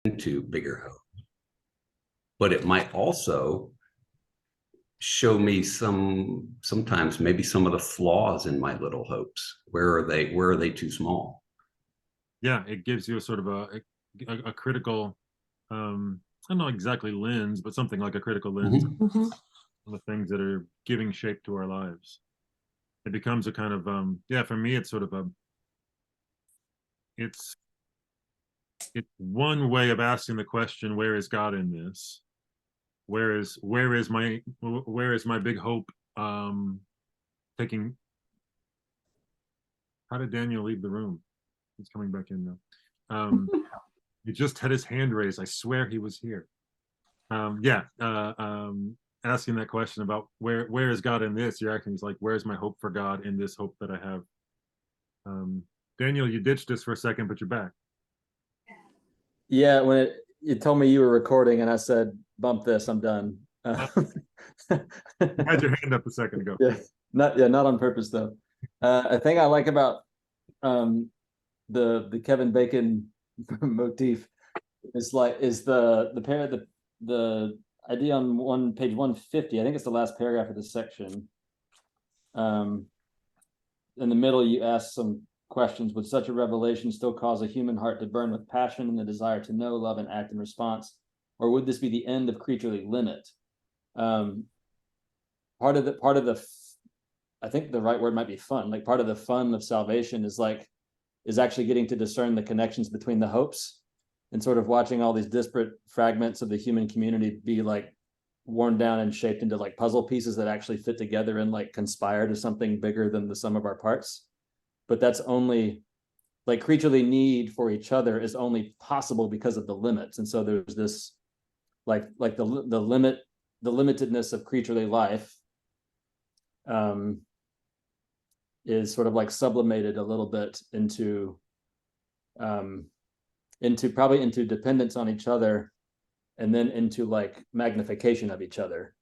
into bigger hope. But it might also show me sometimes maybe some of the flaws in my little hopes. Where are they too small? Yeah, it gives you a sort of a critical, I don't know exactly lens, but something like a critical lens Mm-hmm. on the things that are giving shape to our lives. It becomes a kind of yeah, for me it's sort of a it's it's one way of asking the question, where is God in this? Where is my big hope taking how did Daniel leave the room? He's coming back in now. He just had his hand raised. I swear he was here. Yeah, asking that question about where is God in this? You're acting like, where's my hope for God in this hope that I have? Um, Daniel, you ditched us for a second, but you're back. Yeah, when you told me you were recording, and I said, "Bump this, I'm done." You had your hand up a second ago. Not on purpose though. I think I like about um, the Kevin Bacon motif is the idea on page 150. I think it's the last paragraph of this section. In the middle, you ask some questions. Would such a revelation still cause a human heart to burn with passion and the desire to know, love, and act in response? Or would this be the end of creaturely limit? Part of the I think the right word might be fun. Like part of the fun of salvation is actually getting to discern the connections between the hopes and sort of watching all these disparate fragments of the human community be like worn down and shaped into like puzzle pieces that actually fit together and like conspire to something bigger than the sum of our parts. But that's only like creaturely need for each other is only possible because of the limits. And so there's this like the limitedness of creaturely life is sort of like sublimated a little bit into probably into dependence on each other, and then into like magnification of each other.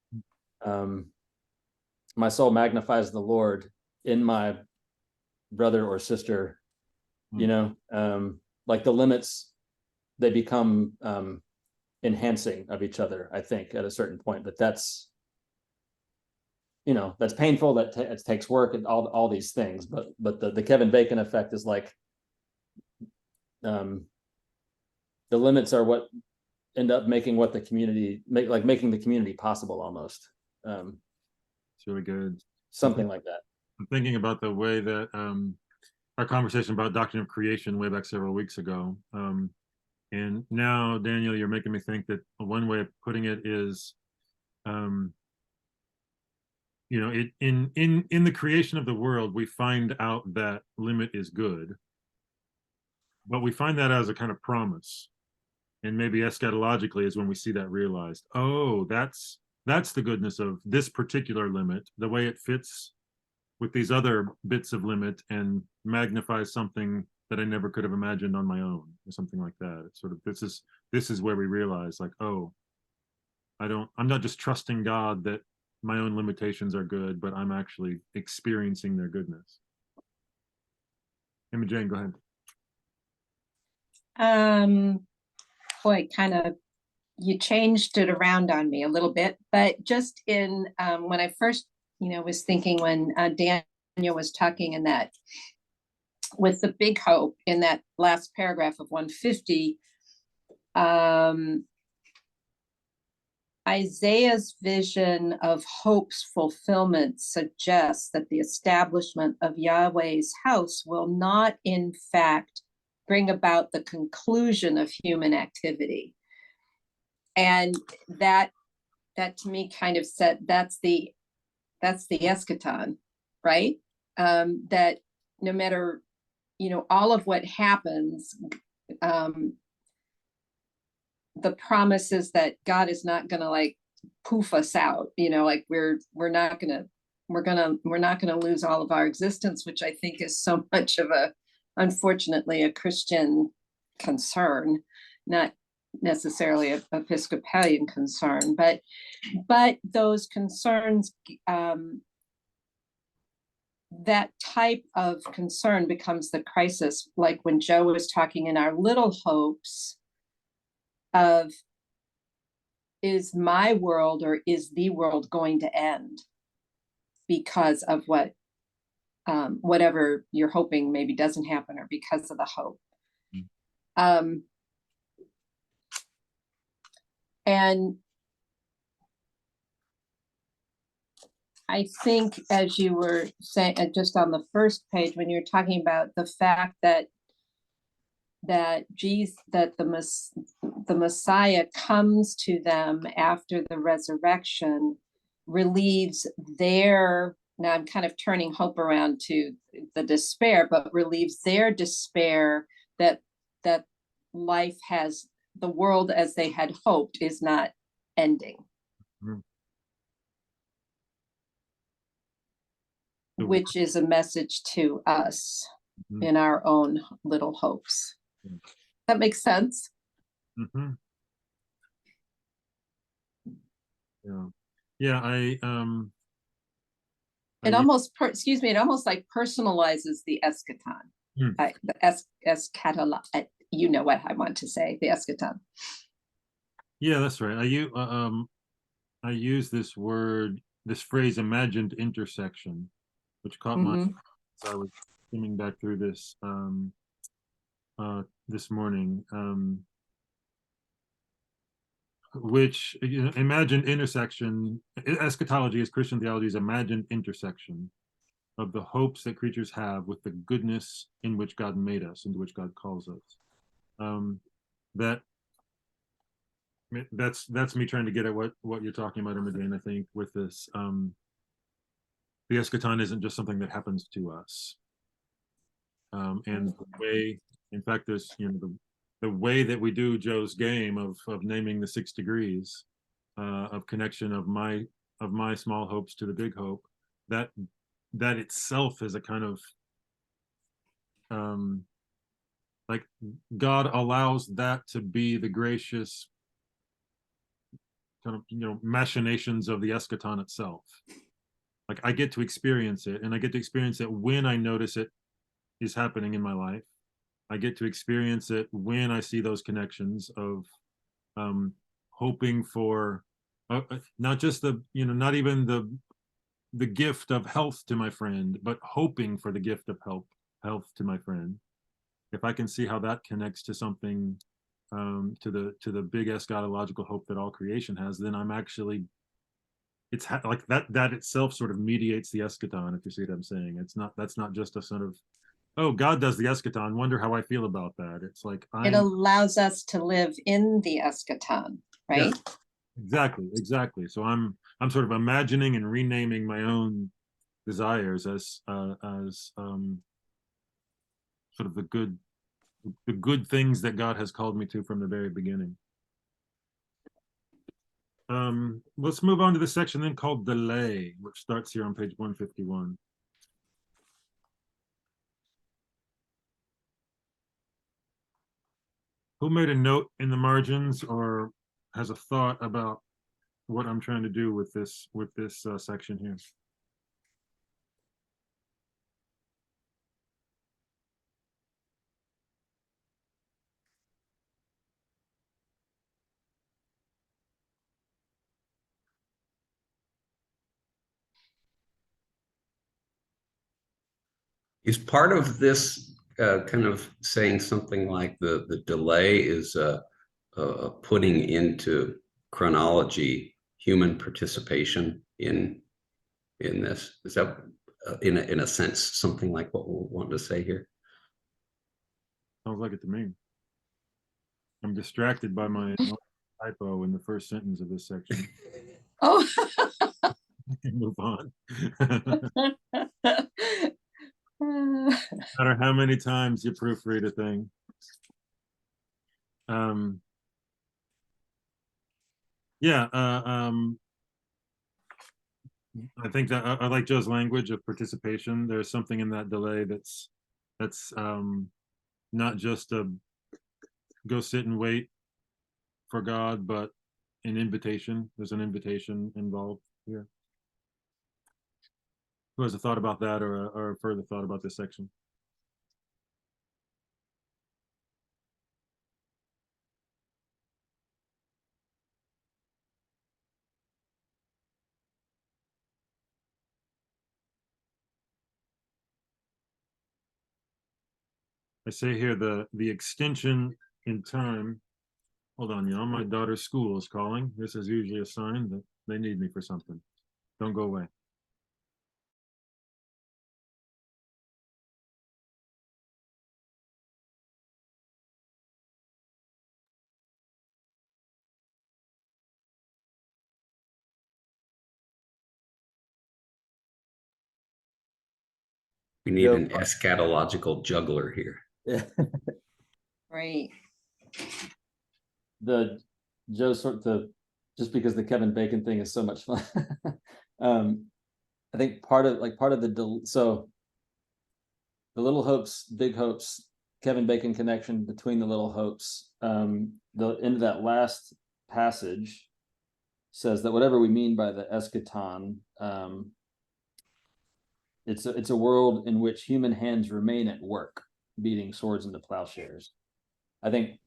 My soul magnifies the Lord in my brother or sister, like the limits, they become enhancing of each other, I think, at a certain point. But that's that's painful, that it takes work and all these things. But the Kevin Bacon effect is like the limits are what end up making what the community making the community possible almost. It's really good. Something like that. I'm thinking about the way that our conversation about doctrine of creation way back several weeks ago. And now, Daniel, you're making me think that one way of putting it is, in the creation of the world, we find out that limit is good, but we find that as a kind of promise. And maybe eschatologically is when we see that realized. Oh, that's the goodness of this particular limit, the way it fits with these other bits of limit and magnifies something that I never could have imagined on my own, or something like that. It's sort of this is where we realize, like, oh, I'm not just trusting God that my own limitations are good, but I'm actually experiencing their goodness. Emma Jane, go ahead. Boy, kind of, you changed it around on me a little bit, but just in when I first, was thinking when Daniel was talking in that, with the big hope in that last paragraph of 150, Isaiah's vision of hope's fulfillment suggests that the establishment of Yahweh's house will not, in fact, bring about the conclusion of human activity. And that to me kind of said that's the eschaton, right? That no matter, all of what happens, the promise is that God is not going to like poof us out, like we're not going to lose all of our existence, which I think is so much of unfortunately a Christian concern, not necessarily an Episcopalian concern, but those concerns, that type of concern becomes the crisis. Like when Joe was talking in our little hopes, of, is my world or is the world going to end because of whatever you're hoping maybe doesn't happen, or because of the hope. And I think, as you were saying, just on the first page, when you're talking about the fact that the Messiah comes to them after the resurrection, relieves their, now I'm kind of turning hope around to the despair, but relieves their despair that life has, the world as they had hoped is not ending. Mhm. Which is a message to us Mhm. in our own little hopes. Mhm. That makes sense. Mm-hmm. Yeah, It almost, excuse me, it almost like personalizes the eschaton. Hmm. The eschatolo, you know what I want to say, the eschaton. Yeah, that's right. I use this phrase, imagined intersection, which caught my Mhm. as I was skimming back through this this morning. Which, imagined intersection, eschatology is Christian theology's imagined intersection of the hopes that creatures have with the goodness in which God made us, into which God calls us. That that's me trying to get at what you're talking about, Imogen, I think, with this. The eschaton isn't just something that happens to us. And the way, in fact, there's, the way that we do Joe's game of naming the 6 degrees of connection of my small hopes to the big hope, that itself is a kind of like, God allows that to be the gracious kind of, machinations of the eschaton itself. Like, I get to experience it, and I get to experience it when I notice it is happening in my life. I get to experience it when I see those connections of hoping for not just not even the gift of health to my friend, but hoping for the gift of health to my friend. If I can see how that connects to something, to the big eschatological hope that all creation has, then I'm actually, like that itself sort of mediates the eschaton, if you see what I'm saying. That's not just a sort of, oh, God does the eschaton, wonder how I feel about that. It's like, It allows us to live in the eschaton, right? Yeah, exactly. So I'm sort of imagining and renaming my own desires as sort of the good things that God has called me to from the very beginning. Let's move on to the section then called delay, which starts here on page 151. Who made a note in the margins or has a thought about what I'm trying to do with this section here? Is part of this kind of saying something like the delay is putting into chronology human participation in this? Is that in a sense something like what we're wanting to say here? Sounds like it to me. I'm distracted by my typo in the first sentence of this section. Oh. Move on. No matter how many times you proofread a thing. Yeah, I think that I like Joe's language of participation. There's something in that delay that's not just a go sit and wait for God, but an invitation. There's an invitation involved here. Who has a thought about that, or a further thought about this section? I say here the extension in time. Hold on, y'all. My daughter's school is calling. This is usually a sign that they need me for something. Don't go away. We need Joe, an eschatological juggler here. Right. The Joe sort of just because the Kevin Bacon thing is so much fun. I think part of so the Little Hopes, Big Hopes, Kevin Bacon connection between the Little Hopes. The end of that last passage says that whatever we mean by the eschaton, it's a world in which human hands remain at work, beating swords into plowshares. I think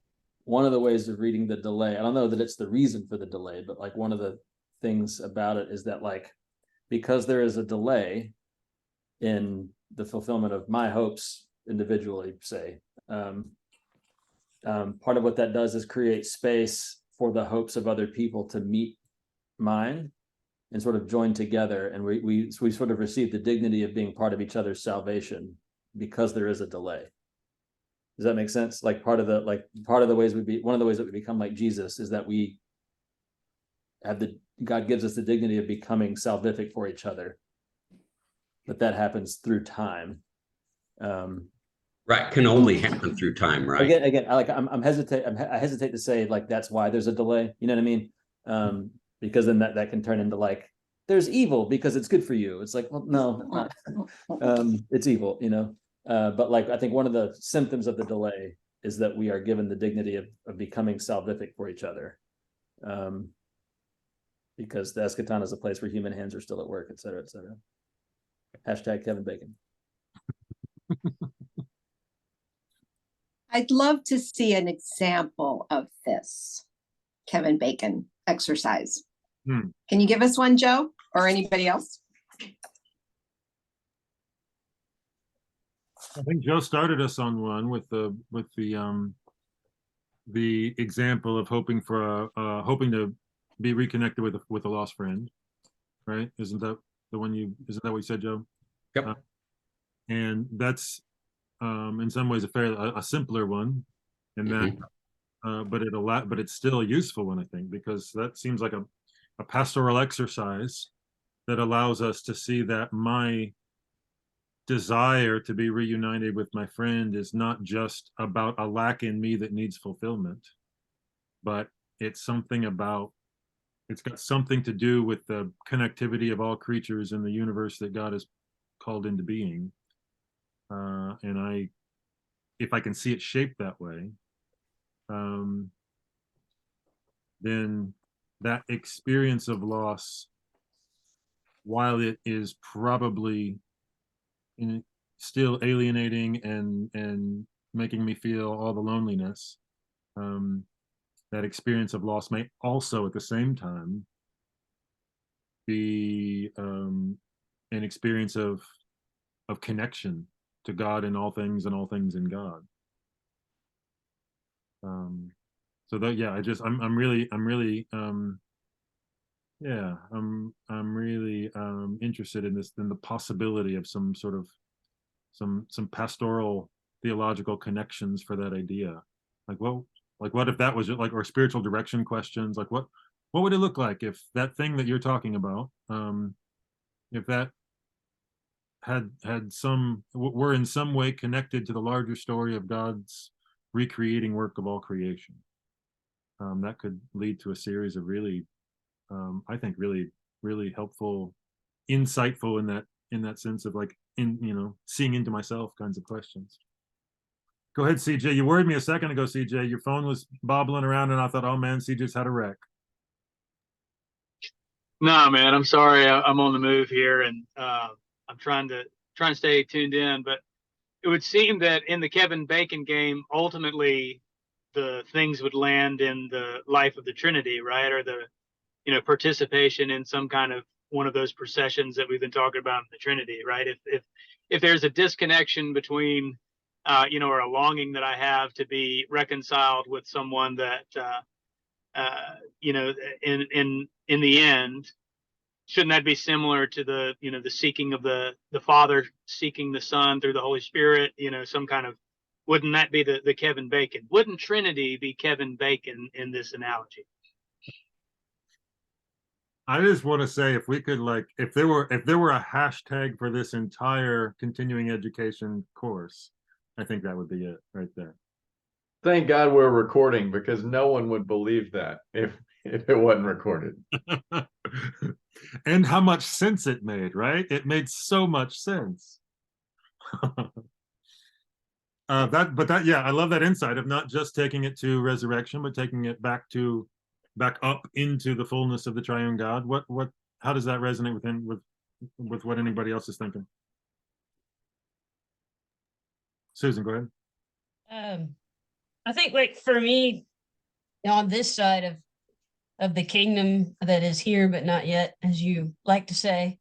one of the ways of reading the delay, I don't know that it's the reason for the delay, but like one of the things about it is that like, because there is a delay in the fulfillment of my hopes individually, say, part of what that does is create space for the hopes of other people to meet mine and sort of join together. And we sort of receive the dignity of being part of each other's salvation because there is a delay. Does that make sense? Like one of the ways that we become like Jesus is that we have God gives us the dignity of becoming salvific for each other. But that happens through time. Right. Can only happen through time, right? Again, I hesitate to say like that's why there's a delay. You know what I mean? Because then that can turn into like there's evil because it's good for you. It's like, well, no, it's evil, you know. But like I think one of the symptoms of the delay is that we are given the dignity of becoming salvific for each other. Because the eschaton is a place where human hands are still at work, et cetera, et cetera. Hashtag Kevin Bacon. I'd love to see an example of this Kevin Bacon exercise. Can you give us one, Joe, or anybody else? I think Joe started us on one with the example of hoping to be reconnected with a lost friend, right? Isn't that what you said, Joe? Yep. And that's in some ways a simpler one, and that but it's still a useful one, I think, because that seems like a pastoral exercise that allows us to see that my desire to be reunited with my friend is not just about a lack in me that needs fulfillment, but it's got something to do with the connectivity of all creatures in the universe that God has called into being. And if I can see it shaped that way, then that experience of loss, while it is probably still alienating and making me feel all the loneliness, that experience of loss may also at the same time be an experience of connection to God in all things and all things in God. So that, yeah, I'm really interested in this, in the possibility of some sort of some pastoral theological connections for that idea. Like, well, like what if that was like, or spiritual direction questions, like what would it look like if that thing that you're talking about, if that were in some way connected to the larger story of God's recreating work of all creation. That could lead to a series of really, I think, really, really helpful, insightful in that sense of like, seeing into myself kinds of questions. Go ahead, CJ. You worried me a second ago, CJ. Your phone was bobbling around, and I thought, oh man, CJ's had a wreck. No, man, I'm sorry. I'm on the move here, and I'm trying to stay tuned in. But it would seem that in the Kevin Bacon game, ultimately, the things would land in the life of the Trinity, right? Or the participation in some kind of one of those processions that we've been talking about in the Trinity, right? If there's a disconnection between or a longing that I have to be reconciled with someone that, in the end, shouldn't that be similar to the seeking of the Father seeking the Son through the Holy Spirit? Some kind of, wouldn't that be the Kevin Bacon? Wouldn't Trinity be Kevin Bacon in this analogy? I just want to say, if we could, if there were a hashtag for this entire continuing education course, I think that would be it right there. Thank God we're recording, because no one would believe that if it wasn't recorded. And how much sense it made, right? It made so much sense. Yeah, I love that insight of not just taking it to resurrection, but taking it back up into the fullness of the triune God. How does that resonate with what anybody else is thinking? Susan, go ahead. I think, like, for me, on this side of the kingdom that is here but not yet, as you like to say,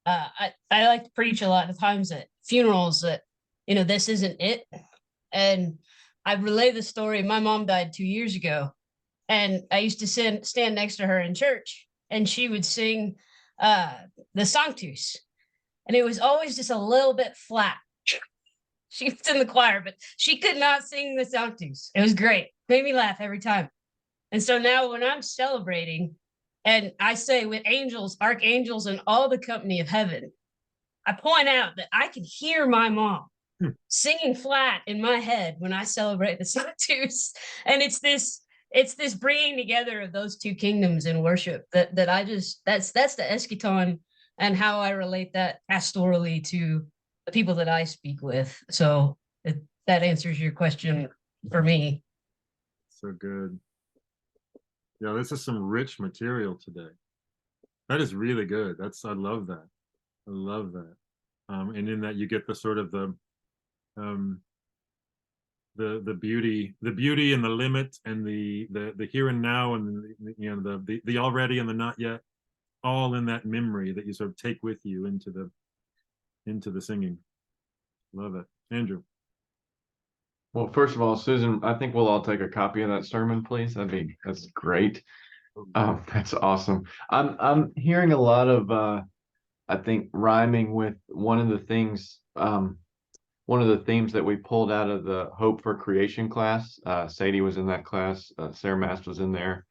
I like to preach a lot of times at funerals that, this isn't it. And I relay the story. My mom died 2 years ago, and I used to stand next to her in church, and she would sing the Sanctus, and it was always just a little bit flat. She was in the choir, but she could not sing the Sanctus. It was great. Made me laugh every time. And so now when I'm celebrating, and I say with angels, archangels, and all the company of heaven, I point out that I can hear my mom singing flat in my head when I celebrate the Sanctus. And it's this bringing together of those two kingdoms in worship that I just, that's the eschaton, and how I relate that pastorally to the people that I speak with. So that answers your question for me. So good. Yeah, this is some rich material today. That is really good. I love that. I love that. And in that you get the sort of the beauty and the limit, and the here and now, and the already and the not yet, all in that memory that you sort of take with you into the singing. Love it. Andrew. Well, first of all, Susan, I think we'll all take a copy of that sermon, please. That's great. That's awesome. I'm hearing a lot of I think rhyming with one of the themes that we pulled out of the Hope for Creation class. Sadie was in that class. Sarah Mast was in there.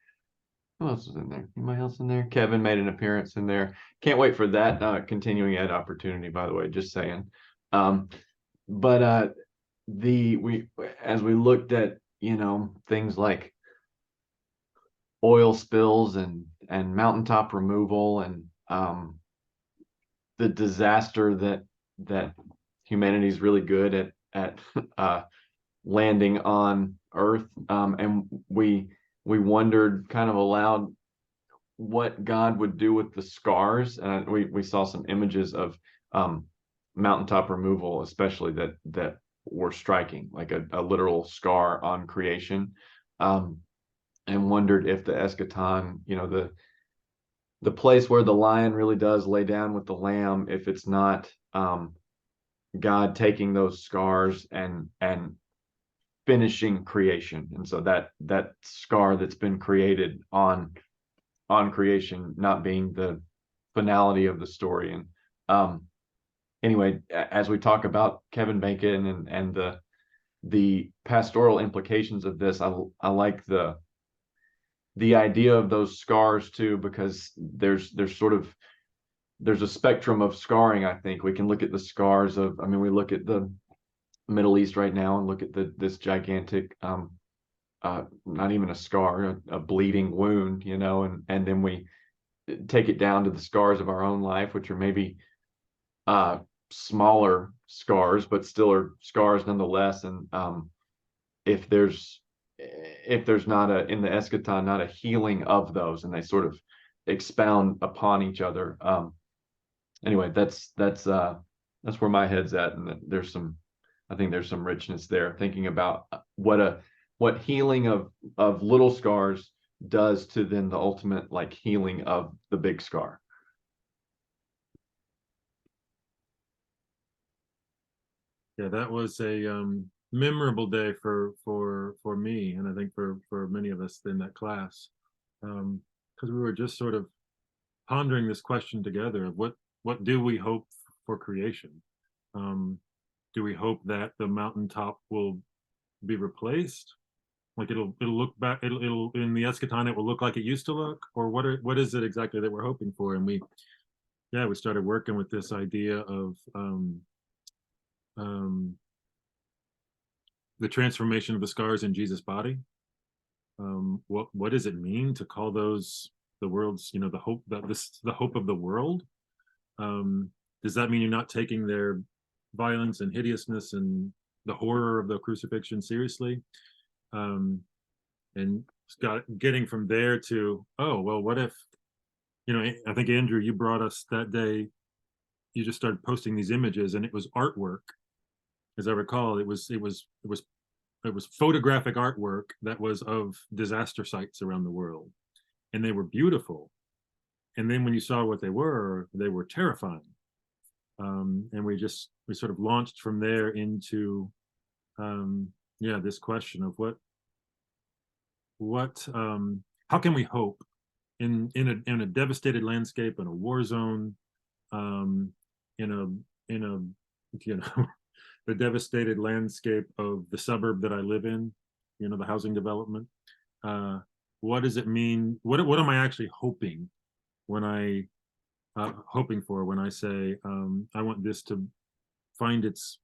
Who else was in there? Anybody else in there? Kevin made an appearance in there. Can't wait for that continuing ed opportunity, by the way, just saying. But as we looked at, things like oil spills and mountaintop removal, and the disaster that humanity is really good at landing on Earth, and we wondered kind of aloud what God would do with the scars, and we saw some images of mountaintop removal, especially that were striking, like a literal scar on creation, and wondered if the eschaton, the place where the lion really does lay down with the lamb, if it's not God taking those scars and finishing creation. And so that scar that's been created on creation not being the finality of the story. And anyway, as we talk about Kevin Bacon and the pastoral implications of this, I like the idea of those scars too, because there's a spectrum of scarring. I think we can look at the scars of, we look at the Middle East right now and look at this gigantic, not even a scar, a bleeding wound, and then we take it down to the scars of our own life, which are maybe smaller scars, but still are scars nonetheless. And if there's not in the eschaton, not a healing of those, and they sort of expound upon each other. Anyway, that's where my head's at, and I think there's some richness there, thinking about what healing of little scars does to then the ultimate healing of the big scar. Yeah, that was a memorable day for me, and I think for many of us in that class, because we were just sort of pondering this question together of what do we hope for creation? Um, do we hope that the mountaintop will be replaced? Like it'll look back, it'll in the eschaton it will look like it used to look, or what is it exactly that we're hoping for? And we started working with this idea of um, the transformation of the scars in Jesus' body. What does it mean to call those the world's, the hope that this the hope of the world? Does that mean you're not taking their violence and hideousness and the horror of the crucifixion seriously? And getting from there to, oh well, what if, I think Andrew, you brought us that day. You just started posting these images, and it was artwork, as I recall. It was photographic artwork that was of disaster sites around the world, and they were beautiful. And then when you saw what they were terrifying. And we sort of launched from there into this question of how can we hope in a devastated landscape, in a war zone, in a the devastated landscape of the suburb that I live in, the housing development. What does it mean? What am I actually hoping when I say I want this to find its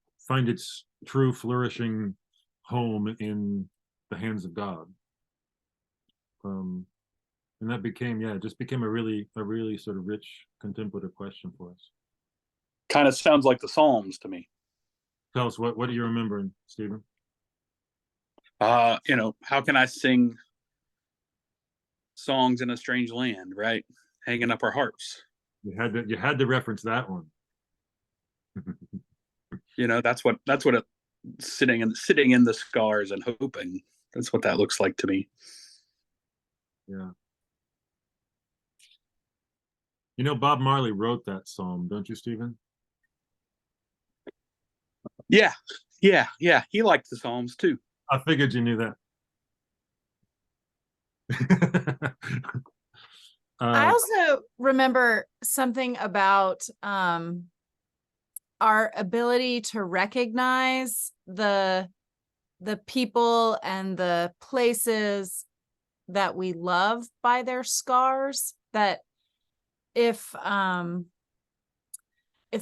true flourishing home in the hands of God? And that just became a really sort of rich contemplative question for us. Kind of sounds like the Psalms to me. Tell us, what are you remembering, Stephen? How can I sing songs in a strange land, right? Hanging up our harps. You had to reference that one. That's what sitting in the scars and hoping. That's what that looks like to me. Yeah. Bob Marley wrote that psalm, don't you, Stephen? Yeah. He liked the Psalms too. I figured you knew that. I also remember something about our ability to recognize the people and the places that we love by their scars. That if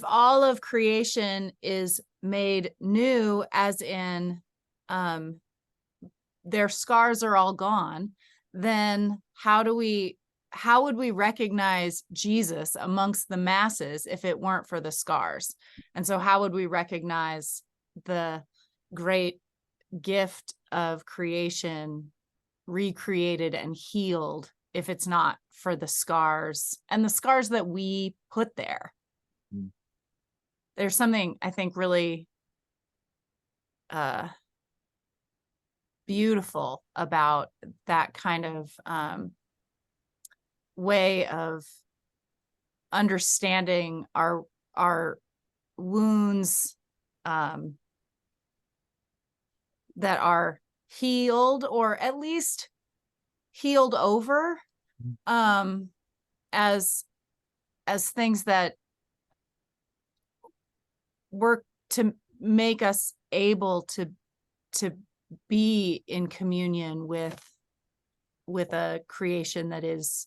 all of creation is made new, as in their scars are all gone, then how would we recognize Jesus amongst the masses if it weren't for the scars? And so how would we recognize the great gift of creation recreated and healed if it's not for the scars, and the scars that we put there? There's something, I think, really beautiful about that kind of way of understanding our wounds that are healed, or at least healed over, as things that work to make us able to be in communion with a creation that is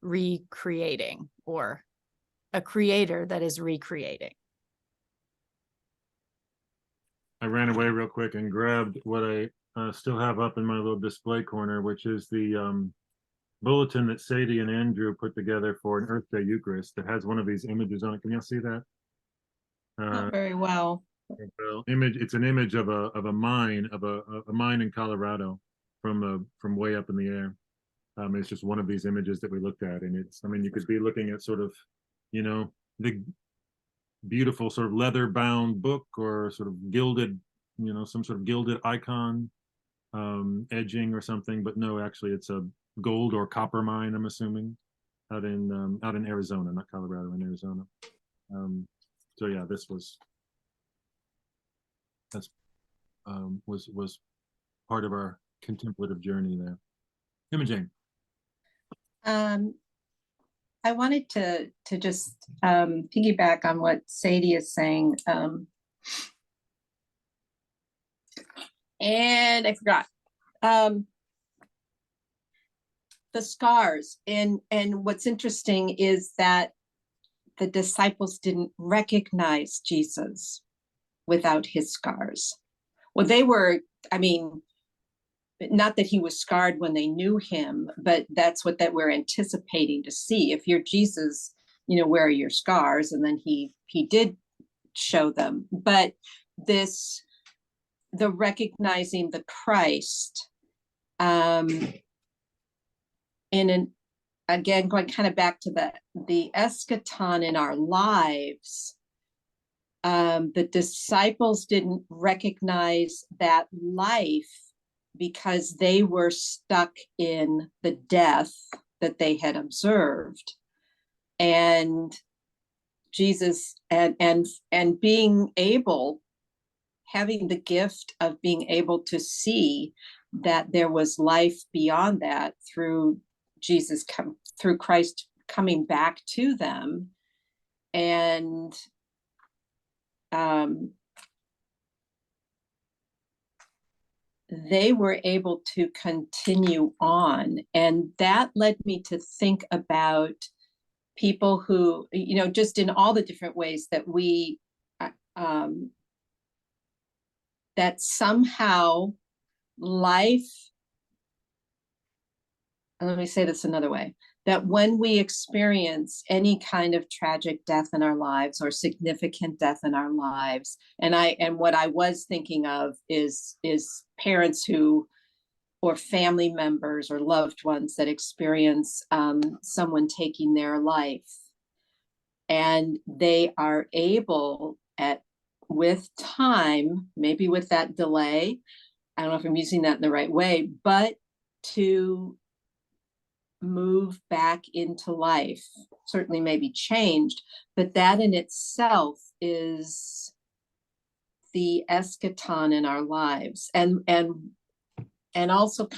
recreating, or a creator that is recreating. I ran away real quick and grabbed what I still have up in my little display corner, which is the bulletin that Sadie and Andrew put together for an Earth Day Eucharist that has one of these images on it. Can you see that? Not very well. It's an image of a mine, a mine in Colorado from way up in the air. It's just one of these images that we looked at, and you could be looking at sort of, the beautiful sort of leather bound book, or sort of gilded, some sort of gilded icon, edging or something, but no, actually it's a gold or copper mine, I'm assuming, out in Arizona, not Colorado, in Arizona. So yeah, this was That's was part of our contemplative journey there. Imogen. I wanted to just piggyback on what Sadie is saying. And I forgot. The scars. And what's interesting is that the disciples didn't recognize Jesus without his scars. Well, they were, I mean, not that he was scarred when they knew him, but that's what that we're anticipating to see. If you're Jesus, you know, where are your scars? And then he did show them. But this, the recognizing the Christ, in an, again, going kind of back to the eschaton in our lives, the disciples didn't recognize that life because they were stuck in the death that they had observed. And Jesus and being able, having the gift of being able to see that there was life beyond that through Jesus, through Christ coming back to them. And they were able to continue on. And that led me to think about people who, you know, just in all the different ways that we, that somehow life, let me say this another way, that when we experience any kind of tragic death in our lives or significant death in our lives, and what I was thinking of is parents who, or family members or loved ones that experience someone taking their life, and they are able with time, maybe with that delay, I don't know if I'm using that in the right way, but to move back into life, certainly maybe changed, but that in itself is the eschaton in our lives. And also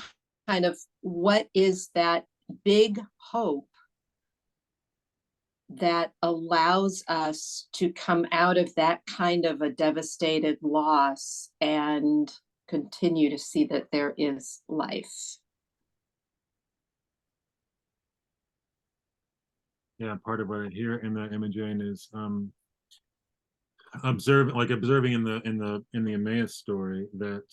kind of what is that big hope that allows us to come out of that kind of a devastated loss and continue to see that there is life. Yeah, part of what I hear in that, Imogen, is observing in the Emmaus story that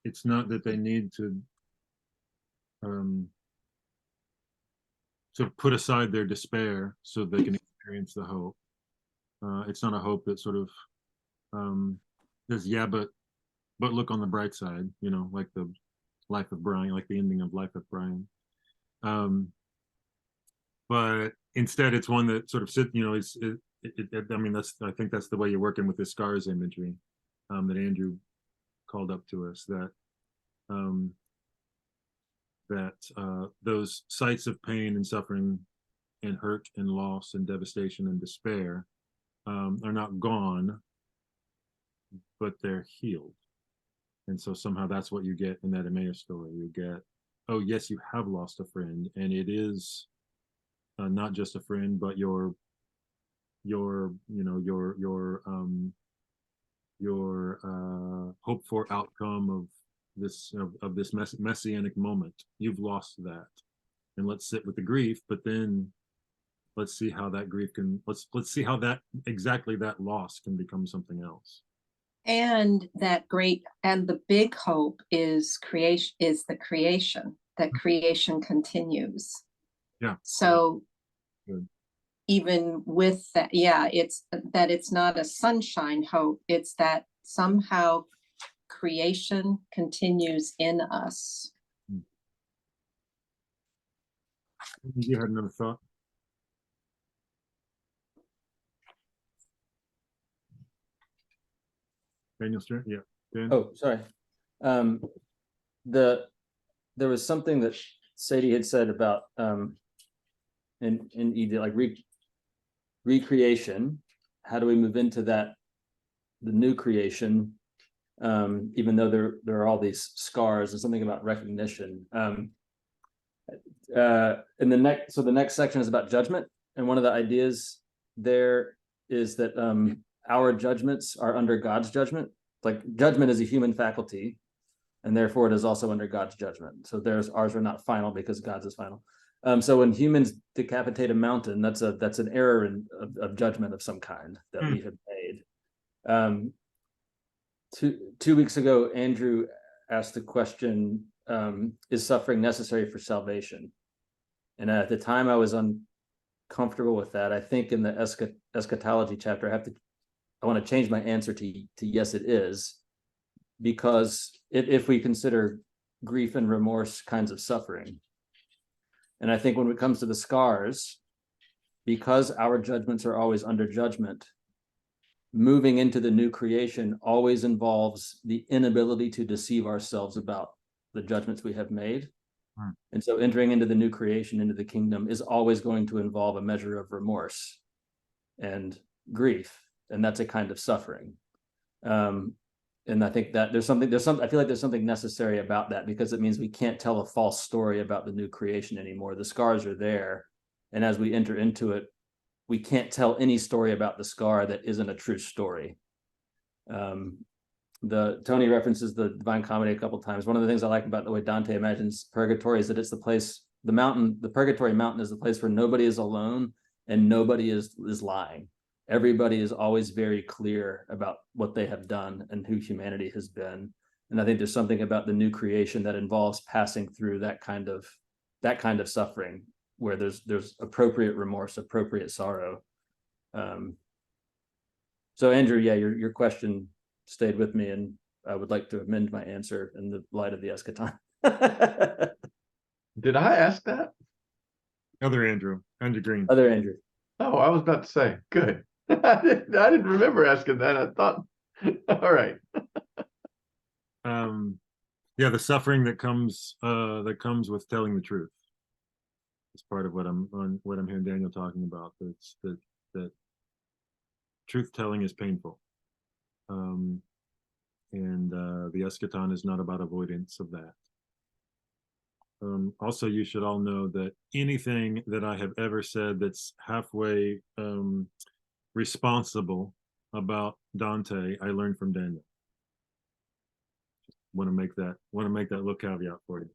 it's not that they need to put aside their despair so they can experience the hope. It's not a hope that sort of says, yeah, but look on the bright side, you know, like the life of Brian, like the ending of Life of Brian. But instead, it's one that sort of sits, you know, I mean, I think that's the way you're working with the scars imagery that Andrew called up to us, that those sites of pain and suffering and hurt and loss and devastation and despair are not gone, but they're healed. And so somehow that's what you get in that Emmaus story. You get, oh yes, you have lost a friend, and it is not just a friend, but your hope for outcome of this messianic moment. You've lost that, and let's sit with the grief. But then let's see how that grief can let's see how that exactly that loss can become something else. And the big hope is the creation, that creation continues. Yeah. So good. Even with that, yeah, it's not a sunshine hope, it's that somehow creation continues in us. You had another thought? Daniel Stern? Yeah. Dan? Oh, sorry. There was something that Sadie had said about in either like recreation. How do we move into that the new creation, even though there are all these scars, and something about recognition. In the next section is about judgment, and one of the ideas there is that our judgments are under God's judgment. Like judgment is a human faculty, and therefore it is also under God's judgment. So ours are not final because God's is final. So when humans decapitate a mountain, that's an error of judgment of some kind that we have made. 2 weeks ago, Andrew asked the question, is suffering necessary for salvation? And at the time I was uncomfortable with that. I think in the eschatology chapter, I want to change my answer to yes, it is, because if we consider grief and remorse kinds of suffering. And I think when it comes to the scars, because our judgments are always under judgment, moving into the new creation always involves the inability to deceive ourselves about the judgments we have made. And so entering into the new creation, into the kingdom, is always going to involve a measure of remorse and grief. And that's a kind of suffering. And I think that I feel like there's something necessary about that, because it means we can't tell a false story about the new creation anymore. The scars are there. And as we enter into it, we can't tell any story about the scar that isn't a true story. Tony references the Divine Comedy a couple of times. One of the things I like about the way Dante imagines purgatory is that it's the place, the purgatory mountain is the place where nobody is alone and nobody is lying. Everybody is always very clear about what they have done and who humanity has been. And I think there's something about the new creation that involves passing through that kind of suffering, where there's appropriate remorse, appropriate sorrow. So Andrew, yeah, your question stayed with me, and I would like to amend my answer in the light of the eschaton. Did I ask that? Other Andrew Green. Other Andrew. Oh, I was about to say, good. I didn't remember asking that. I thought, all right. Yeah, the suffering that comes with telling the truth. It's part of what I'm hearing Daniel talking about. That truth telling is painful. And the eschaton is not about avoidance of that. Also, you should all know that anything that I have ever said that's halfway responsible about Dante, I learned from Daniel. Want to make that little caveat for you.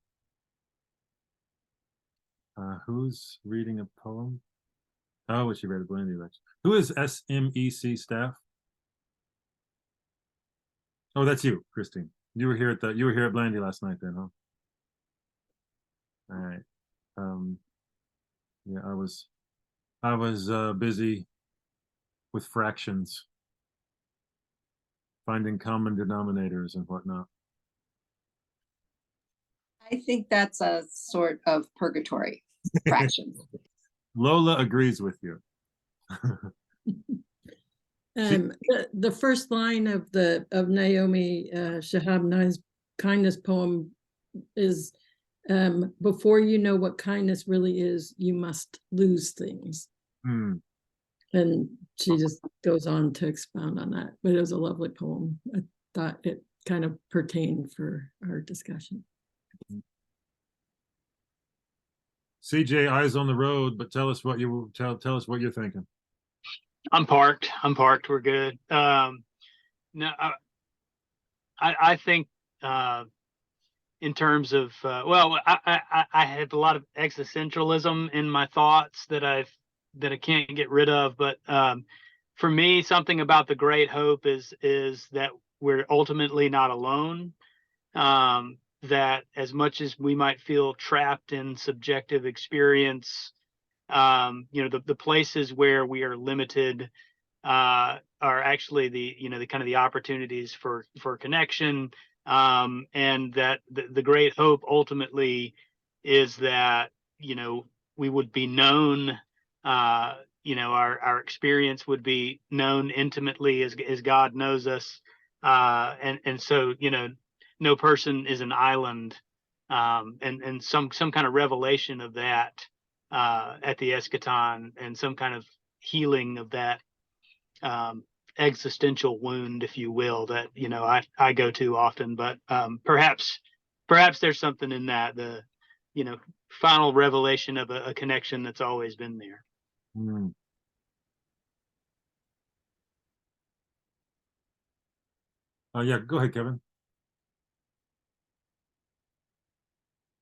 Who's reading a poem? Oh, she read a Blandy lecture. Who is SMEC staff? Oh, that's you, Christine. You were here at Blandy last night then, huh? All right. Yeah, I was busy with fractions, finding common denominators and whatnot. I think that's a sort of purgatory, fractions. Lola agrees with you. The first line of Naomi Shihab Ni's kindness poem is, before you know what kindness really is, you must lose things. And she just goes on to expound on that. But it was a lovely poem. I thought it kind of pertained for our discussion. CJ, eyes on the road, but tell us what you're thinking. I'm parked. We're good. No, I think in terms of I have a lot of existentialism in my thoughts that I can't get rid of. But for me, something about the great hope is that we're ultimately not alone. That as much as we might feel trapped in subjective experience, the places where we are limited are actually the kind of the opportunities for connection, and that the great hope ultimately is that we would be known, our experience would be known intimately as God knows us, and so no person is an island, and some kind of revelation of that at the eschaton, and some kind of healing of that existential wound, if you will, that, you know, I go to often, but perhaps there's something in that, the, you know, final revelation of a connection that's always been there. Hmm. Yeah, go ahead, Kevin.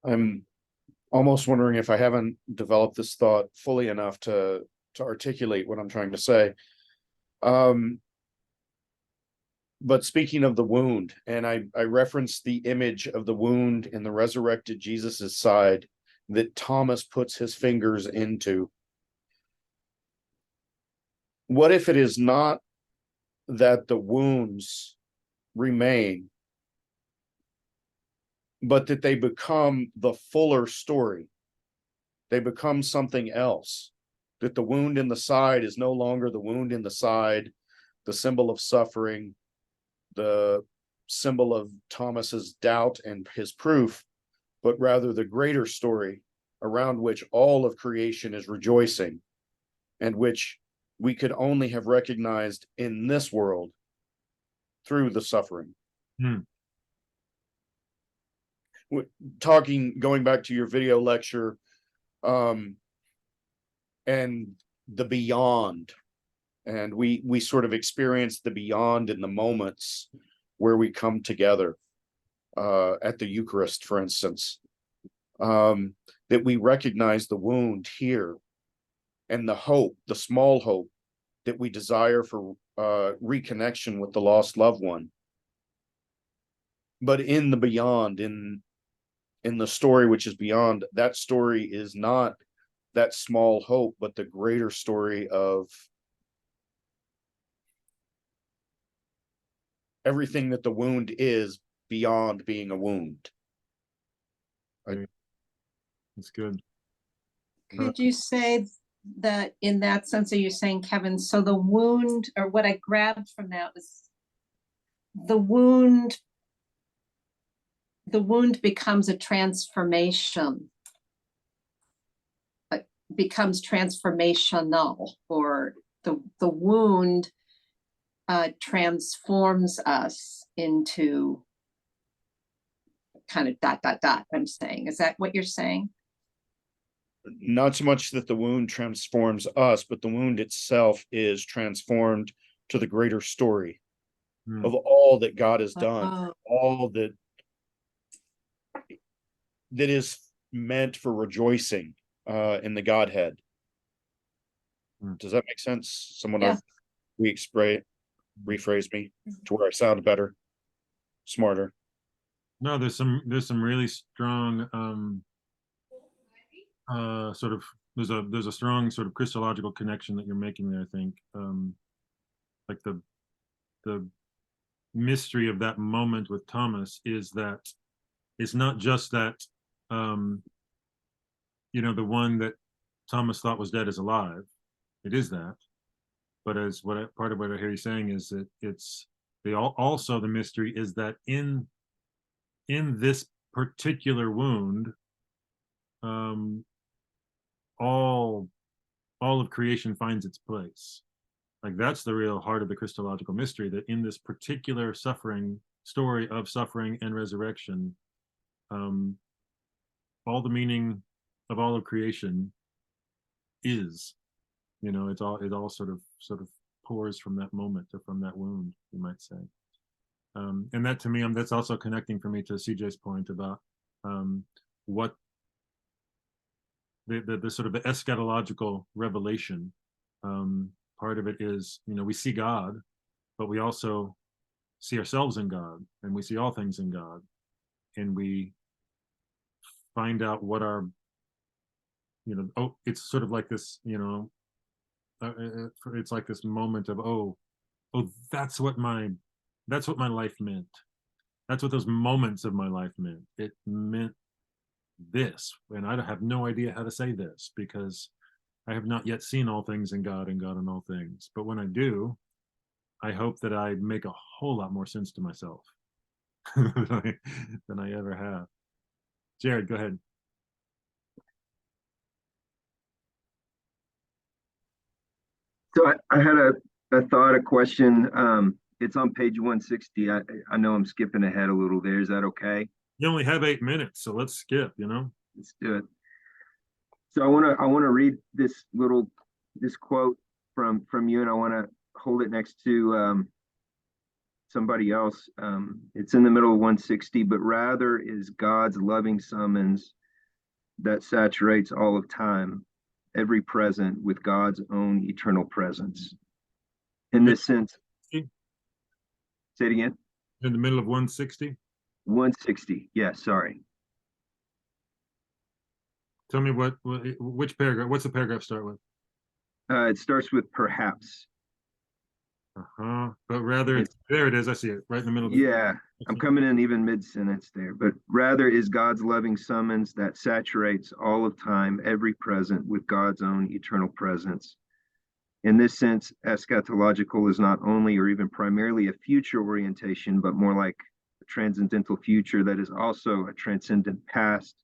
I'm almost wondering if I haven't developed this thought fully enough to articulate what I'm trying to say. But speaking of the wound, and I referenced the image of the wound in the resurrected Jesus's side that Thomas puts his fingers into. What if it is not that the wounds remain, but that they become the fuller story? They become something else. That the wound in the side is no longer the wound in the side, the symbol of suffering, the symbol of Thomas's doubt and his proof, but rather the greater story around which all of creation is rejoicing, and which we could only have recognized in this world through the suffering. Going back to your video lecture, and the beyond, and we sort of experience the beyond in the moments where we come together, at the Eucharist, for instance, that we recognize the wound here and the hope, the small hope that we desire for reconnection with the lost loved one. But in the beyond, in the story which is beyond, that story is not that small hope, but the greater story of everything that the wound is beyond being a wound. That's good. Could you say that in that sense, are you saying, Kevin, so the wound, or what I grabbed from that was the wound becomes a transformation, like becomes transformational, or the wound transforms us into kind of ... I'm saying, is that what you're saying? Not so much that the wound transforms us, but the wound itself is transformed to the greater story of all that God has done, all that is meant for rejoicing in the Godhead. Does that make sense? Someone else rephrase me to where I sound better, smarter. No, there's some really strong sort of there's a strong sort of Christological connection that you're making there, I think. Like the mystery of that moment with Thomas is that it's not just that you know, the one that Thomas thought was dead is alive. It is that. But as part of what I hear you saying is that it's also the mystery is that in this particular wound, all of creation finds its place. Like that's the real heart of the Christological mystery, that in this particular story of suffering and resurrection, all the meaning of all of creation is, you know, it all sort of pours from that moment, or from that wound, you might say. And that, to me, that's also connecting for me to CJ's point about what the sort of the eschatological revelation. Part of it is, you know, we see God, but we also see ourselves in God, and we see all things in God, and we find out what our, you know, oh, it's sort of like this, you know, it's like this moment of, oh, that's what my life meant. That's what those moments of my life meant. It meant this, and I have no idea how to say this, because I have not yet seen all things in God and God in all things. But when I do, I hope that I make a whole lot more sense to myself than I ever have. Jared, go ahead. So I had a thought, a question. It's on page 160. I know I'm skipping ahead a little there. Is that okay? You only have 8 minutes, so let's skip, you know? Let's do it. So I wanna read this quote from you, and I want to hold it next to somebody else. It's in the middle of 160, but rather is God's loving summons that saturates all of time, every present with God's own eternal presence. In this sense, say it again. In the middle of 160? 160. Yeah, sorry. Tell me which paragraph, what's the paragraph start with? It starts with perhaps. But rather, there it is. I see it right in the middle of Yeah, I'm coming in even mid-sentence there. But rather is God's loving summons that saturates all of time, every present with God's own eternal presence. In this sense, eschatological is not only or even primarily a future orientation, but more like a transcendental future that is also a transcendent past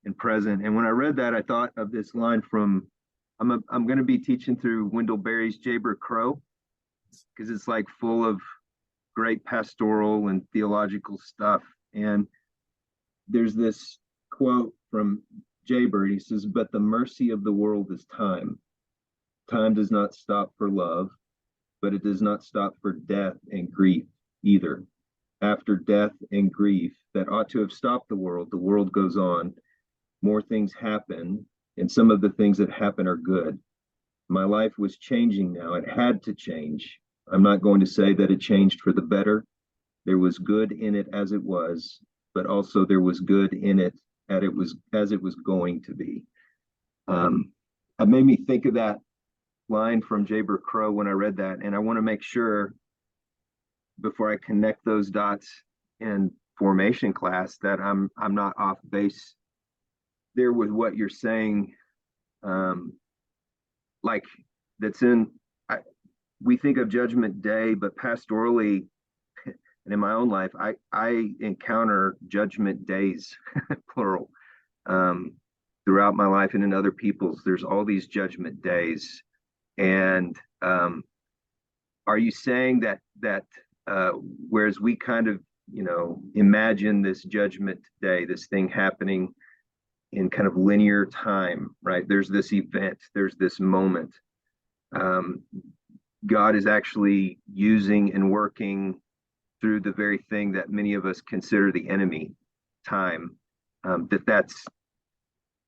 and present. And when I read that, I thought of this line from I'm going to be teaching through Wendell Berry's Jayber Crow, because it's like full of great pastoral and theological stuff. And there's this quote from Jayber. He says, "But the mercy of the world is time. Time does not stop for love, but it does not stop for death and grief either. After death and grief that ought to have stopped the world goes on. More things happen, and some of the things that happen are good. My life was changing now. It had to change. I'm not going to say that it changed for the better. There was good in it as it was, but also there was good in it as it was going to be." It made me think of that line from Jayber Crow when I read that, and I want to make sure before I connect those dots in formation class that I'm not off base there with what you're saying. Like that's we think of Judgment Day, but pastorally and in my own life, I encounter judgment days, plural, throughout my life and in other people's. There's all these judgment days. And are you saying that whereas we kind of, imagine this judgment day, this thing happening in kind of linear time, right? There's this event, there's this moment. God is actually using and working through the very thing that many of us consider the enemy, time. That's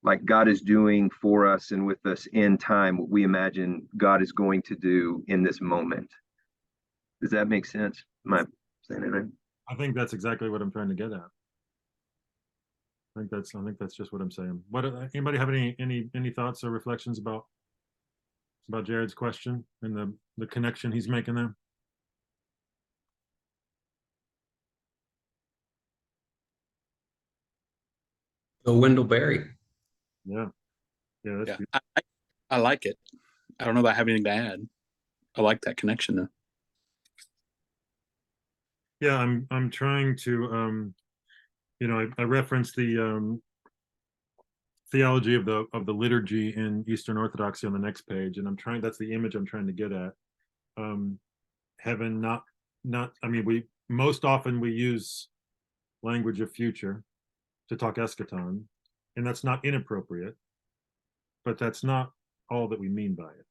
like God is doing for us and with us in time what we imagine God is going to do in this moment. Does that make sense? Am I saying it right? I think that's exactly what I'm trying to get at. I think that's just what I'm saying. Anybody have any thoughts or reflections about Jared's question and the connection he's making there? So Wendell Berry. Yeah. Yeah, I like it. I don't know that I have anything to add. I like that connection though. Yeah, I'm trying to I referenced the theology of the liturgy in Eastern Orthodoxy on the next page, and that's the image I'm trying to get at. Heaven, not I mean, we most often we use language of future to talk eschaton, and that's not inappropriate, but that's not all that we mean by it.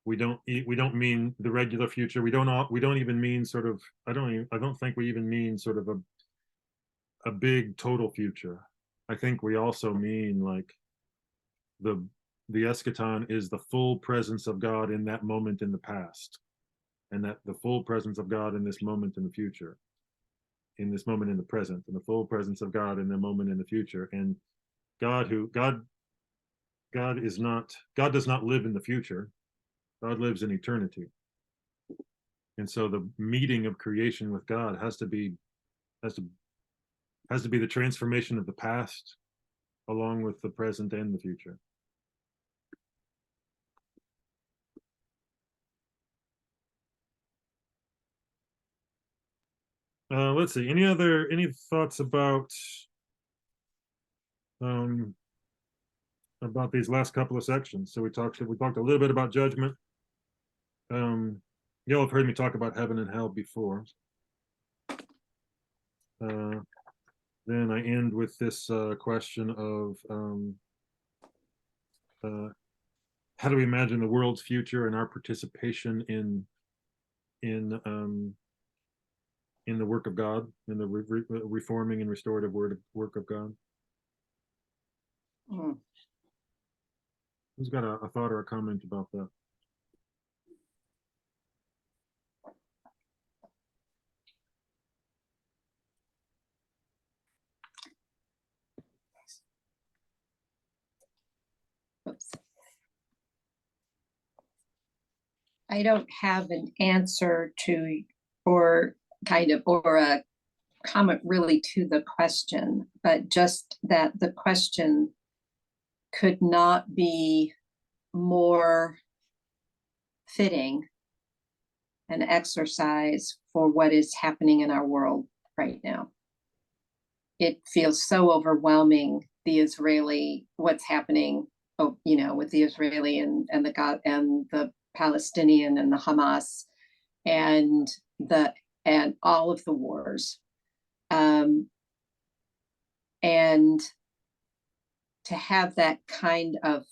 We don't mean the regular future. We don't even mean sort of, I don't think we even mean sort of a big total future. I think we also mean like the eschaton is the full presence of God in that moment in the past, and that the full presence of God in this moment in the future, in this moment in the present, and the full presence of God in the moment in the future. And God does not live in the future. God lives in eternity. And so the meeting of creation with God has to be the transformation of the past along with the present and the future. Let's see. Any thoughts about these last couple of sections? So we talked a little bit about judgment. Y'all have heard me talk about heaven and hell before. Then I end with this question of how do we imagine the world's future and our participation in the work of God, in the reforming and restorative work of God. Mm. Who's got a thought or a comment about that? Oops. I don't have an answer to, or a comment really to the question, but just that the question could not be more fitting an exercise for what is happening in our world right now. It feels so overwhelming, what's happening, with the Israeli and the God and the Palestinian and the Hamas and all of the wars. And to have that kind of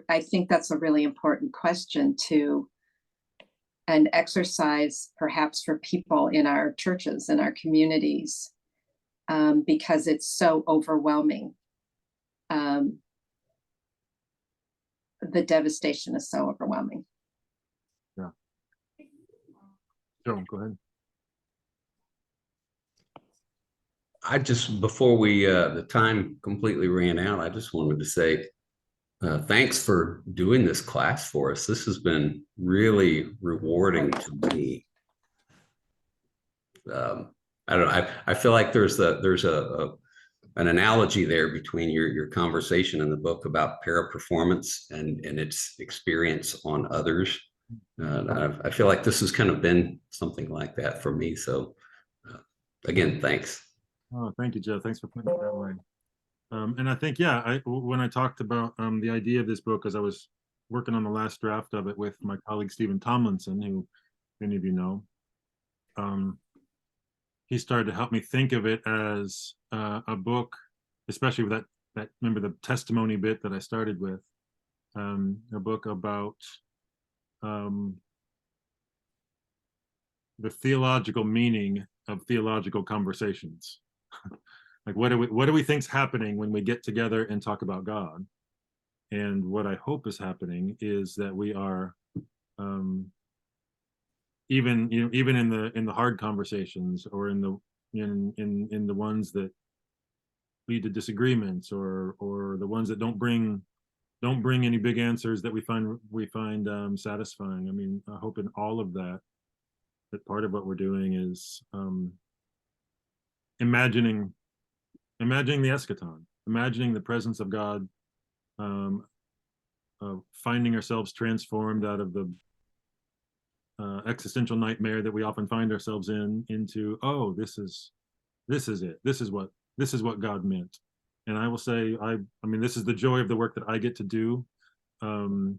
I think that's a really important question to an exercise perhaps for people in our churches and our communities, because it's so overwhelming. The devastation is so overwhelming. Yeah. Joe, go ahead. I just, before the time completely ran out, I just wanted to say, thanks for doing this class for us. This has been really rewarding to me. I don't know. I feel like there's an analogy there between your conversation in the book about para-performance and its experience on others. I feel like this has kind of been something like that for me. So again, thanks. Oh, thank you, Joe. Thanks for putting it that way. And I think, when I talked about the idea of this book, as I was working on the last draft of it with my colleague Stephen Tomlinson, who many of you know, he started to help me think of it as a book, especially with that remember the testimony bit that I started with, a book about the theological meaning of theological conversations. Like what do we think's happening when we get together and talk about God? And what I hope is happening is that we are even in the hard conversations, or in the ones that lead to disagreements, or the ones that don't bring any big answers that we find satisfying. I mean, I hope in all of that part of what we're doing is imagining the eschaton, imagining the presence of God, finding ourselves transformed out of the existential nightmare that we often find ourselves into, oh, this is it. This is what God meant. And I will say, I mean, this is the joy of the work that I get to do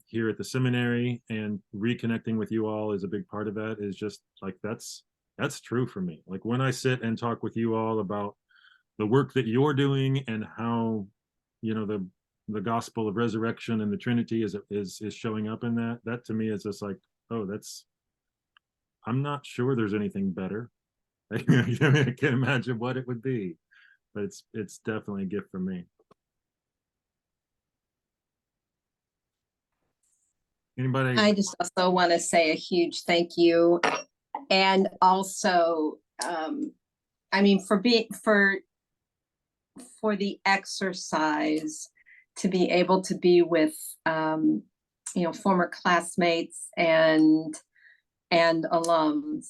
here at the seminary, and reconnecting with you all is a big part of that. Is just like, that's true for me. Like when I sit and talk with you all about the work that you're doing, and how, the gospel of resurrection and the Trinity is showing up in that to me is just like, oh, I'm not sure there's anything better. I can't imagine what it would be, but it's definitely a gift for me. Anybody? I just also want to say a huge thank you, and also, for the exercise to be able to be with, former classmates and alums,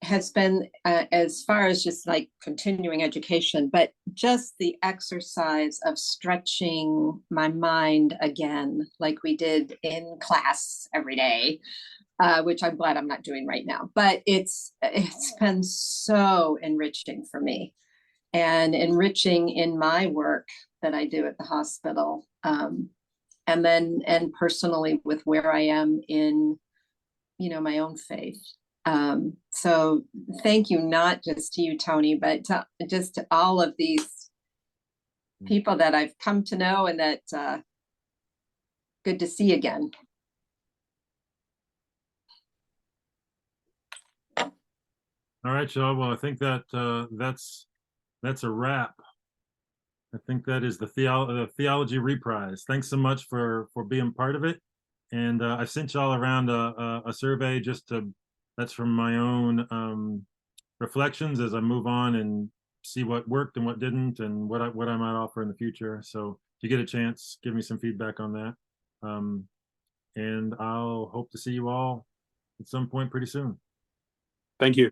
has been, as far as just like continuing education, but just the exercise of stretching my mind again, like we did in class every day, which I'm glad I'm not doing right now. But it's been so enriching for me, and enriching in my work that I do at the hospital. and then, and personally with where I am in, you know, my own faith. So thank you, not just to you, Tony, but just to all of these people that I've come to know, and that good to see again. All right, y'all. Well, I think that that's a wrap. I think that is the theology reprise. Thanks so much for being part of it. And I sent y'all around a survey just to, that's from my own reflections as I move on and see what worked and what didn't, and what I might offer in the future. So if you get a chance, give me some feedback on that. And I'll hope to see you all at some point pretty soon. Thank you.